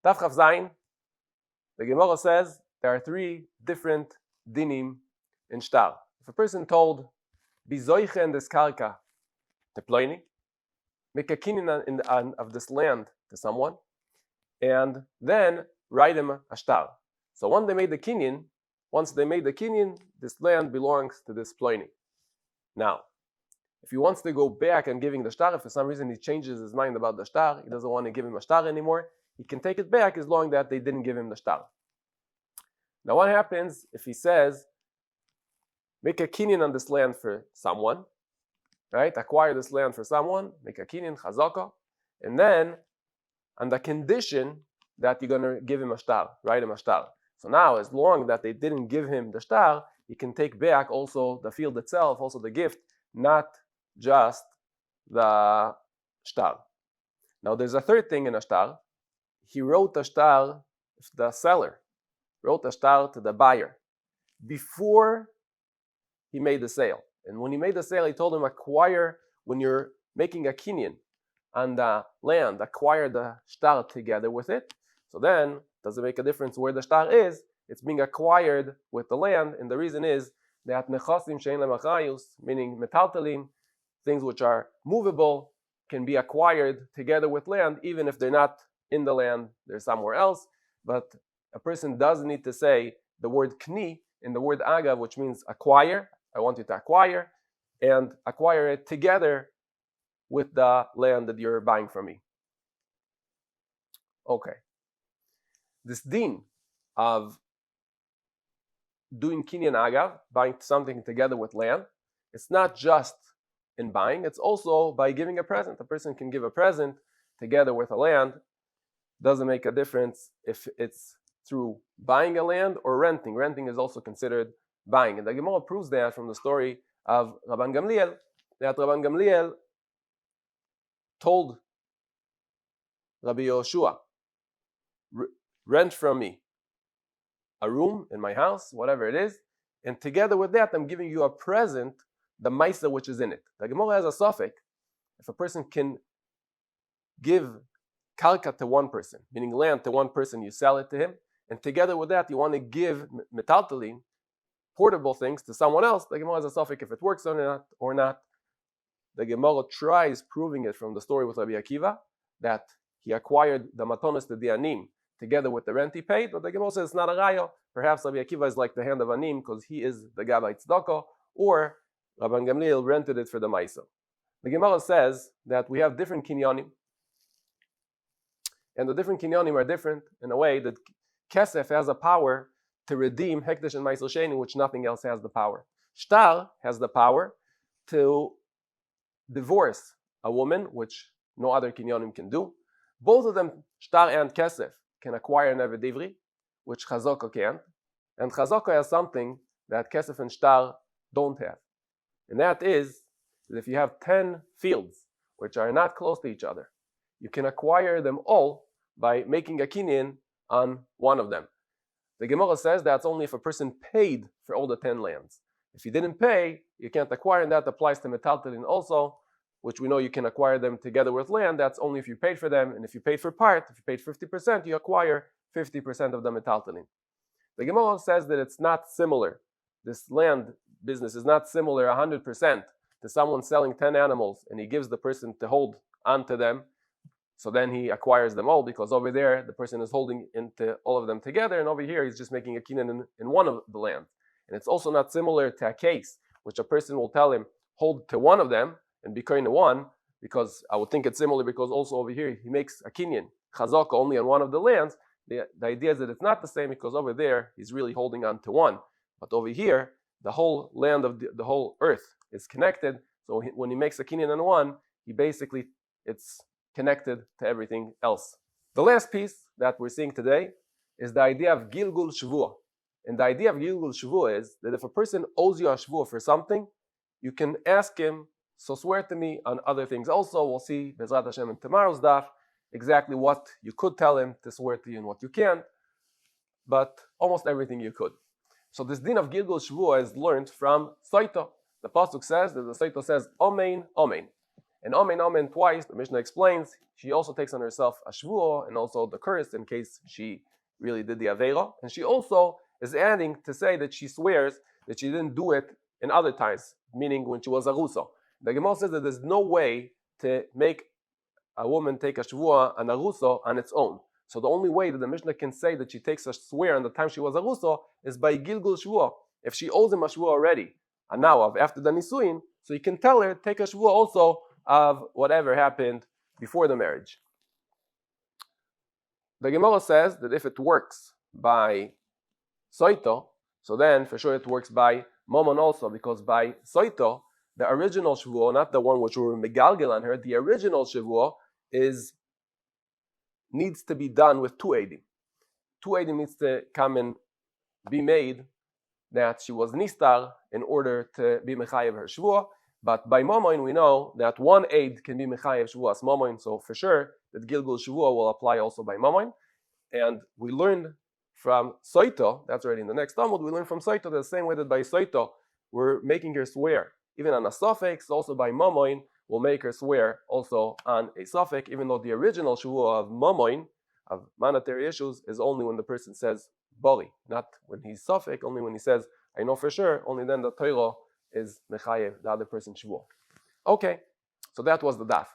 Daf Chav Zayin, the Gemara says there are three different dinim in shtar. If a person told, Bizoichen des karka te ploini, make a kinyan of this land to someone, and then write him a shtar. So once they made the kinyan, this land belongs to this ploini. Now, if he wants to go back and giving the shtar, if for some reason he changes his mind about the shtar, he doesn't want to give him a shtar anymore, he can take it back as long as they didn't give him the shtar. Now what happens if he says, make a kinyan on this land for someone, right? Acquire this land for someone, make a kinyan, chazaka, and then on the condition that you're going to give him a shtar, write him a shtar. So now, as long that they didn't give him the shtar, he can take back also the field itself, also the gift, not just the shtar. Now there's a third thing in a shtar. He wrote the shtar, the seller wrote the shtar to the buyer before he made the sale. And when he made the sale, he told him, acquire, when you're making a kinyan on the land, acquire the shtar together with it. So then, does it make a difference where the shtar is? It's being acquired with the land, and the reason is that nechasim she'en lehem achrayus, meaning metaltalim, things which are movable, can be acquired together with land, even if they're not in the land, they're somewhere else. But a person does need to say the word kni in the word agav, which means acquire. I want you to acquire, and acquire it together with the land that you're buying from me. Okay. This din of doing kinyan agav, buying something together with land, it's not just in buying, it's also by giving a present. A person can give a present together with a land. Doesn't make a difference if it's through buying a land or renting. Renting is also considered buying. And the Gemara proves that from the story of Rabban Gamliel, that Rabban Gamliel told Rabbi Yoshua, rent from me a room in my house, whatever it is, and together with that, I'm giving you a present, the maisa which is in it. The Gemara has a suffix. If a person can give karka to one person, meaning land to one person, you sell it to him, and together with that, you want to give metaltalin, portable things, to someone else, the Gemara has a suffix if it works or not. The Gemara tries proving it from the story with Rabbi Akiva, that he acquired the matonis to the anim together with the rent he paid, but the Gemara says it's not a raya. Perhaps Rabbi Akiva is like the hand of anim because he is the gabbai tzedakah, or Rabban Gamliel rented it for the maisa. The Gemara says that we have different kinyanim, and the different kinyanim are different in a way that kesef has a power to redeem hekdesh and ma'aseh sheni, which nothing else has the power. Shtar has the power to divorce a woman, which no other kinyanim can do. Both of them, shtar and kesef, can acquire neved divri, which chazaka can't. And chazaka has something that kesef and shtar don't have. And that is that if you have 10 fields which are not close to each other, you can acquire them all by making a kinyan on one of them. The Gemara says that's only if a person paid for all the 10 lands. If you didn't pay, you can't acquire, and that applies to metaltalin also, which we know you can acquire them together with land. That's only if you paid for them, and if you paid for part, if you paid 50%, you acquire 50% of the metaltalin. The Gemara says that it's not similar. This land business is not similar 100% to someone selling 10 animals, and he gives the person to hold onto them, so then he acquires them all, because over there the person is holding into all of them together, and over here he's just making a kinyan in one of the land. And it's also not similar to a case, which a person will tell him, hold to one of them, and be kind of one, because I would think it's similar because also over here he makes a kinyan, chazaka, only on one of the lands. The idea is that it's not the same because over there he's really holding on to one. But over here, the whole land of the whole earth is connected. So when he makes a kinyan on one, he basically, it's connected to everything else. The last piece that we're seeing today is the idea of Gilgul Shvuah. And the idea of Gilgul Shvuah is that if a person owes you a Shvuah for something, you can ask him, so swear to me on other things also. We'll see, Bezrat Hashem, in tomorrow's daf, exactly what you could tell him to swear to you and what you can't, but almost everything you could. So this din of Gilgul Shvuah is learned from Saita. The pasuk says that the Saita says, Omein, Omein. And amen twice, the Mishnah explains, she also takes on herself a shvuah and also the curse in case she really did the aveira. And she also is adding to say that she swears that she didn't do it in other times, meaning when she was arusa. The Gemara says that there's no way to make a woman take a shvuah and arusa on its own. So the only way that the Mishnah can say that she takes a swear on the time she was arusa is by gilgul shvuah. If she owes him a shvuah already, and now after the nisuin, so you can tell her take a shvuah also of whatever happened before the marriage. The Gemara says that if it works by soito, so then for sure it works by momon also, because by soito, the original shvuah, not the one which we were megalgel on her, the original shvuah needs to be done with two edim. Two edim needs to come and be made that she was nistar in order to be mechayev her shvuah. But by momoin we know that one aid can be mechayev shvuas momoin, so for sure that gilgul shvuah will apply also by momoin. And we learned from soito, that's already in the next Talmud, we learned from soito the same way that by soito we're making her swear even on a suffix, also by momoin will make her swear also on a suffix, even though the original shvuah of momoin, of monetary issues, is only when the person says boli, not when he's suffix, only when he says I know for sure, only then the Torah is mechayev the other person's shvuah. Okay, so that was the daf.